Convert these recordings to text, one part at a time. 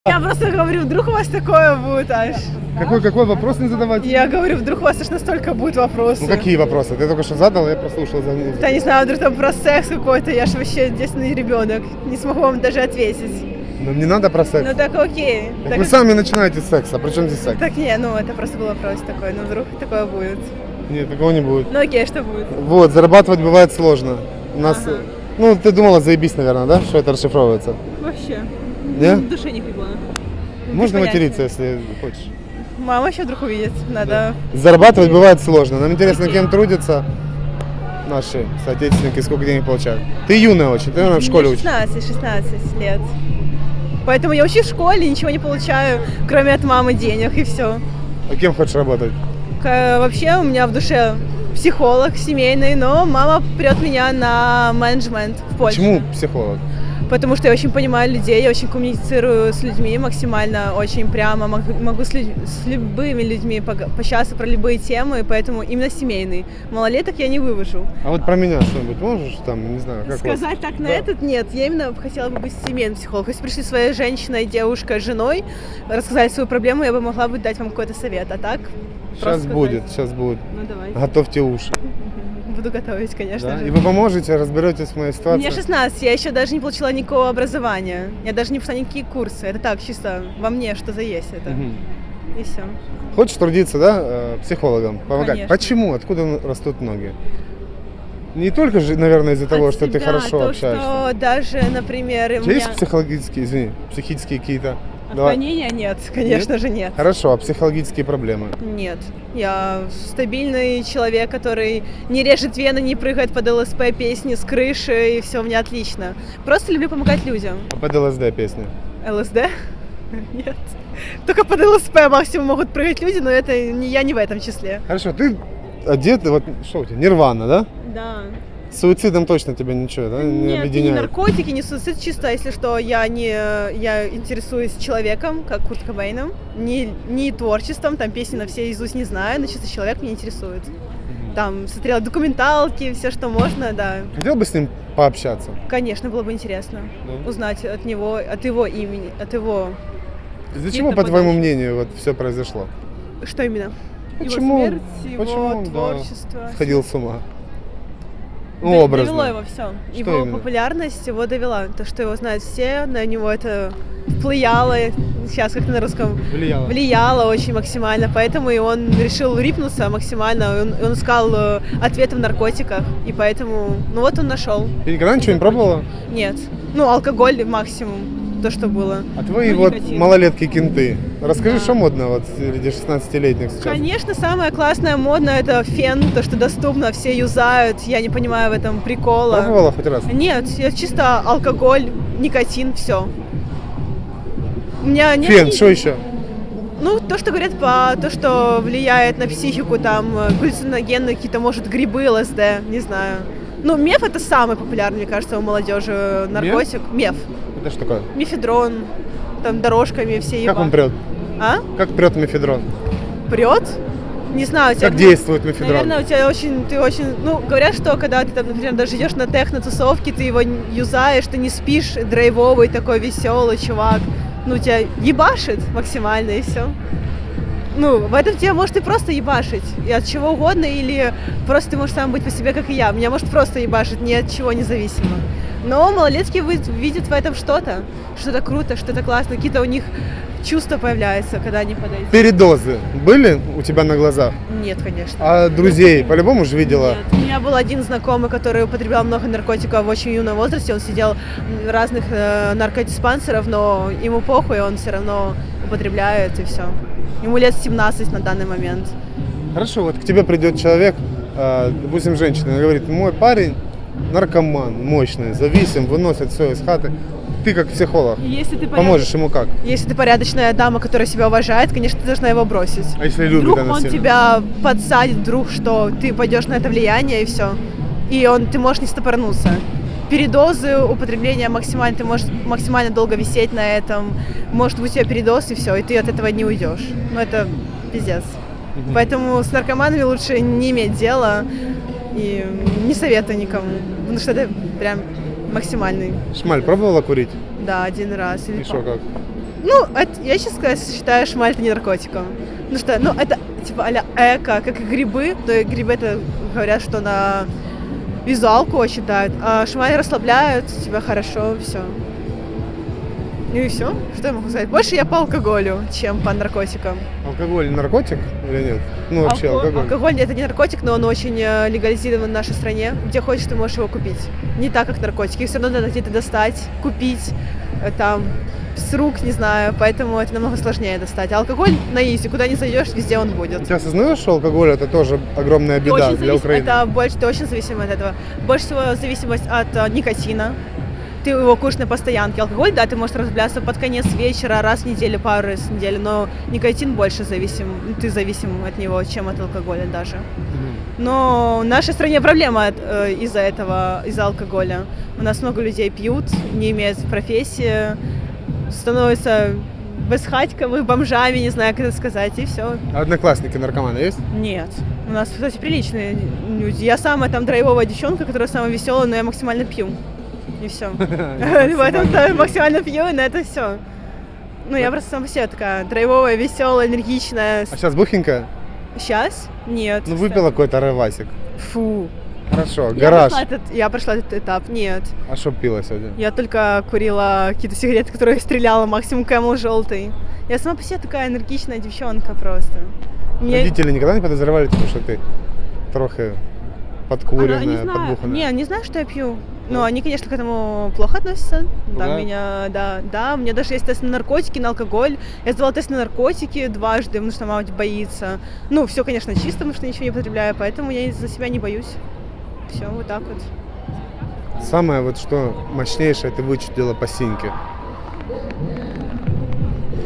Я просто говорю, вдруг у вас такое будет аж. Какой вопрос не задавать? Я говорю, вдруг у вас аж настолько будут вопросы. Ну какие вопросы? Ты только что задал, я прослушал за ним. Да не знаю, вдруг там про секс какой-то, я же вообще детственный ребенок. Не смогу вам даже ответить. Ну не надо про секс. Ну так окей. Так вы сами начинаете с секса, при чем здесь секс? Так не, ну это просто был вопрос такой, ну вдруг такое будет. Нет, такого не будет. Ну окей, что будет? Вот, зарабатывать бывает сложно. У нас, ну ты думала, заебись, наверное, да, что это расшифровывается? Вообще. Нет? В душе не легла. Можно понятия. материться, если хочешь. Мама еще вдруг увидит, надо... Зарабатывать бывает сложно. Нам интересно, кем трудятся наши соотечественники, сколько денег получают. Ты юная очень, ты, наверное, в школе Мне учишься. 16 лет. Поэтому я учусь в школе, ничего не получаю, кроме от мамы денег и все. А кем хочешь работать? Вообще у меня в душе психолог семейный, но мама прет меня на менеджмент в Польше. Почему психолог? Потому что я очень понимаю людей, я очень коммуницирую с людьми максимально, очень прямо, могу с любыми людьми пообщаться про любые темы, поэтому именно семейный. Малолеток я не вывожу. А вот про меня что-нибудь можешь там, не знаю, как Сказать вас? так на Да. этот нет. Я именно хотела бы быть семейным психологом. Если пришли своей женщиной, девушкой, женой, рассказать свою проблему, я бы могла бы дать вам какой-то совет. А так? Сейчас просто будет, сказать. сейчас будет. Ну давай. Готовьте уши. Буду готовить, конечно Да? же. И вы поможете, разберетесь в моей ситуации. Мне 16, я еще даже не получила никакого образования. Я даже не пошла ни какие курсы. Это так, чисто во мне что-то есть это. Мгм. И все. Хочешь трудиться, да, психологом, помогать? Конечно. Почему? Откуда растут ноги? Не только же, наверное, из-за того, что ты хорошо общаешься. Что даже, например, У тебя есть психические, психические какие-то? Давай. отклонения нет, конечно же нет. Хорошо, а психологические проблемы? Нет. Я стабильный человек, который не режет вены, не прыгает под ЛСП песни с крыши, и все у меня отлично. Просто люблю помогать людям. А под ЛСД песни? ЛСД? Нет. Только под ЛСП максимум могут прыгать люди, но это не я не в этом числе. Хорошо, ты одет, вот что у тебя, Нирвана, да? Да. С суицидом точно тебя ничего, да, не Нет, ни объединяет? наркотики, ни суицид, чисто, если что, я интересуюсь человеком, как Курт Кобейном, не творчеством, там песни на все изусть не знаю, но чисто человек меня интересует. Там смотрела документалки, все, что можно, да. Хотел бы с ним пообщаться? Конечно, было бы интересно Да? узнать от него, от его имени, от его... Из-за Какие-то чего, по твоему подачи. мнению, вот все произошло? Что именно? Почему? Его смерть, Почему его он, да, творчество. сходил с ума? Ну, образно. Довело его все. Что Его именно? популярность его довела. То, что его знают все, на него это влияло, сейчас как на русском, Влияло. влияло очень максимально. Поэтому и он решил рипнуться максимально. Он искал ответы в наркотиках. И поэтому, ну вот он нашел. Ты никогда ничего не пробовала? Нет. Ну, алкоголь максимум. То, что было. А твои Ну, вот никотин. малолетки-кенты, расскажи, Да. что модно вот среди 16-летних сейчас? Конечно, самое классное модно это фен, то, что доступно, все юзают. Я не понимаю в этом прикола. Пробовала хоть раз? Нет, я чисто алкоголь, никотин, все. У меня нет Фен, ни- что еще? Ну, то, что говорят по то, что влияет на психику, там, галлюциногенные какие-то, может, грибы, ЛСД, не знаю. Ну, меф это самый популярный, мне кажется, у молодежи наркотик. Меф. Это что такое? Мефедрон, там, дорожками все Как он ебать. прет? А? Как прет мефедрон? Прет? Не знаю, у тебя... Как действует мефедрон? Наверное, у тебя ты очень, ну, говорят, что когда ты там, например, даже идешь на техно-тусовки, ты его юзаешь, ты не спишь, драйвовый такой веселый чувак, ну, тебя ебашит максимально и все. Ну, в этом тебя может и просто ебашить, и от чего угодно, или просто ты можешь сам быть по себе, как и я. Меня может просто ебашить, ни от чего независимо. Но малолетки видят в этом что-то круто, что-то классно, какие-то у них чувства появляются, когда они под этим. Передозы были у тебя на глазах? Нет, конечно. А друзей по-любому же видела? Нет. У меня был один знакомый, который употреблял много наркотиков в очень юном возрасте. Он сидел в разных наркодиспансерах, но ему похуй, он все равно употребляет и все. Ему лет 17 на данный момент. Хорошо, вот к тебе придет человек, допустим, женщина, и говорит, мой парень наркоман, мощный, зависим, выносит все из хаты. Ты как психолог Если ты поможешь ему как? Если ты порядочная дама, которая себя уважает, конечно, ты должна его бросить. А если любит Вдруг она он сильно? тебя подсадит, вдруг что ты пойдешь на это влияние и все. И ты можешь не стопорнуться. Передозы, употребление максимально, ты можешь максимально долго висеть на этом. Может быть у тебя передоз и все, и ты от этого не уйдешь. Ну это пиздец. Поэтому с наркоманами лучше не иметь дела и не советую никому. Потому что это прям максимальный. Шмаль пробовала курить? Да, один раз или И что как? Ну, я сейчас считаю шмаль это не наркотиком. Ну что, ну это типа а-ля эко, как и грибы. То и грибы это говорят, что на визуалку очень дают. А шмаль расслабляют, тебя хорошо, все. Ну и все. Что я могу сказать? Больше я по алкоголю, чем по наркотикам. Алкоголь наркотик или нет? Ну, вообще алкоголь. Алкоголь это не наркотик, но он очень легализирован в нашей стране. Где хочешь, ты можешь его купить. Не так, как наркотики. Их все равно надо где-то достать, купить, там, с рук, не знаю. Поэтому это намного сложнее достать. А алкоголь на изи, куда не зайдешь, везде он будет. Ты осознаешь, что алкоголь это тоже огромная беда для Украины? Это больше, ты очень зависим от этого. Больше всего зависимость от никотина. Ты его кушаешь на постоянке. Алкоголь, да, ты можешь разбавляться под конец вечера, раз в неделю, пару раз в неделю, но никотин больше зависим, ты зависим от него, чем от алкоголя даже. Но в нашей стране проблема из-за этого, из-за алкоголя. У нас много людей пьют, не имеют профессии, становятся безхатьками, бомжами, не знаю, как это сказать, и все. А одноклассники наркоманы есть? Нет. У нас, кстати, приличные люди. Я самая там драйвовая девчонка, которая самая веселая, но я максимально пью. И все. В этом максимально пью, и на это все. Ну, я просто сама по себе такая драйвовая, веселая, энергичная. А сейчас бухенькая? Сейчас? Нет. Ну, выпила какой-то ревасик. Фу. Хорошо, гараж. Я прошла этот этап, нет. А что пила сегодня? Я только курила какие-то сигареты, которые я стреляла, максимум Camel желтый. Я сама по себе такая энергичная девчонка просто. Родители никогда не подозревали, что ты трохи подкуренная, подбуханная? Не знаю, что я пью. Но они, конечно, к этому плохо относятся. Да, у меня даже есть тест на наркотики, на алкоголь. Я сдала тест на наркотики дважды, потому что мама боится. Ну, все, конечно, чисто, потому что ничего не употребляю, поэтому я за себя не боюсь. Все, вот так вот. Самое вот что мощнейшее ты вычислила по синьке?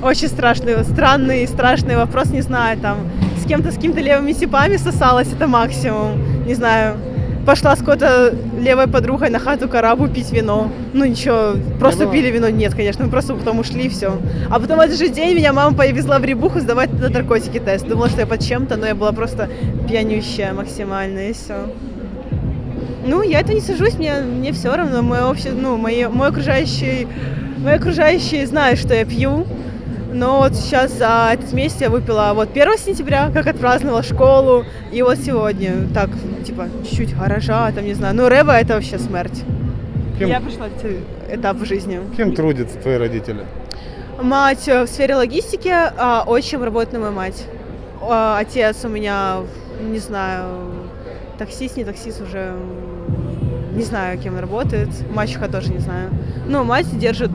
Очень страшный вопрос, не знаю, там, с какими-то левыми типами сосалась, это максимум, не знаю. Пошла с какой-то левой подругой на хату Карабу пить вино. Ну ничего, просто пили вино. Нет, конечно, мы просто потом ушли и все. А потом в этот же день меня мама повезла в Рябуху сдавать на наркотики тест. Думала, что я под чем-то, но я была просто пьянющая максимально, и все. Ну, я это не сажусь, мне все равно. Мои окружающие знают, что я пью. Но вот сейчас за этот месяц я выпила 1 сентября, как отпраздновала школу, и вот сегодня, так, типа, чуть-чуть гаража, там, не знаю. Ну, рэба — это вообще смерть. Я прошла этот этап в жизни. Кем трудятся твои родители? Мать в сфере логистики, а отчим работает на мою мать. Отец у меня, не знаю, таксист, не таксист уже, не знаю, кем он работает. Мачеха тоже не знаю. Но мать держит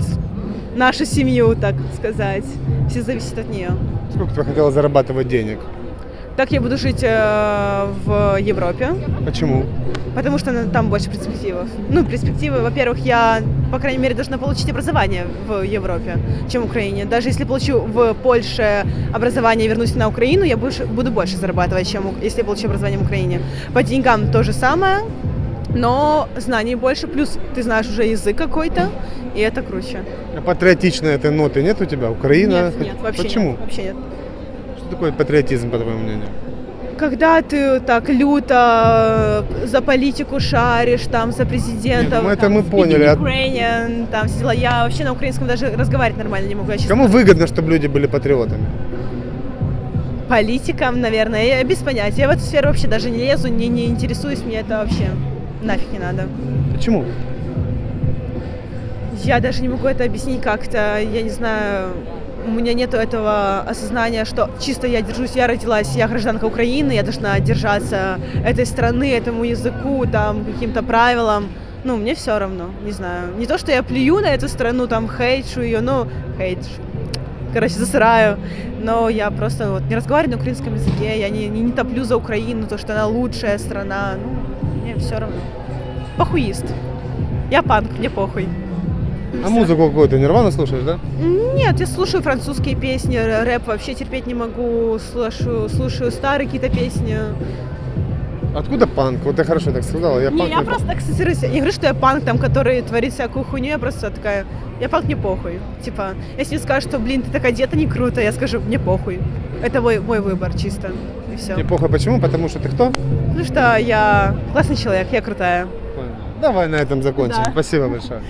нашу семью, так сказать. Все зависит от нее. Сколько ты хотела зарабатывать денег? Так я буду жить в Европе. Почему? Потому что там больше перспектив. Ну, перспективы, во-первых, я, по крайней мере, должна получить образование в Европе, чем в Украине. Даже если получу в Польше образование и вернусь на Украину, я буду больше зарабатывать, чем если я получу образование в Украине. По деньгам то же самое, но знаний больше. Плюс ты знаешь уже язык какой-то, и это круче. А патриотичной этой ноты нет у тебя? Украина? Нет, вообще Почему? нет. Вообще нет. Что такое патриотизм, по твоему мнению? Когда ты так люто за политику шаришь, там, за президента, Нет, это мы поняли. Ukrainian, там все дела. Я вообще на украинском даже разговаривать нормально не могу. Кому выгодно, чтобы люди были патриотами? Политикам, наверное. Я без понятия. Я в эту сферу вообще даже не лезу, не интересуюсь, мне это вообще нафиг не надо. Почему? Я даже не могу это объяснить как-то, я не знаю, у меня нету этого осознания, что чисто я держусь, я родилась, я гражданка Украины, я должна держаться этой страны, этому языку, там, каким-то правилам. Ну, мне все равно, не знаю. Не то, что я плюю на эту страну, там, хейчу ее, засыраю, но я просто вот не разговариваю на украинском языке, я не топлю за Украину, то, что она лучшая страна, ну, мне все равно. Похуист. Я панк, мне похуй. А музыку какую-то Нирвану слушаешь, да? Нет, я слушаю французские песни, рэп вообще терпеть не могу, слушаю старые какие-то песни. Откуда панк? Вот ты хорошо так сказала. Я просто так ассоциируюсь. Я не говорю, что я панк, там, который творит всякую хуйню, я просто такая, я панк, мне похуй. Типа, если мне скажут, что, блин, ты так одета не круто, я скажу, мне похуй. Это мой выбор чисто, и все. Мне похуй, почему? Потому что ты кто? Потому что я классный человек, я крутая. Давай на этом закончим. Да. Спасибо большое.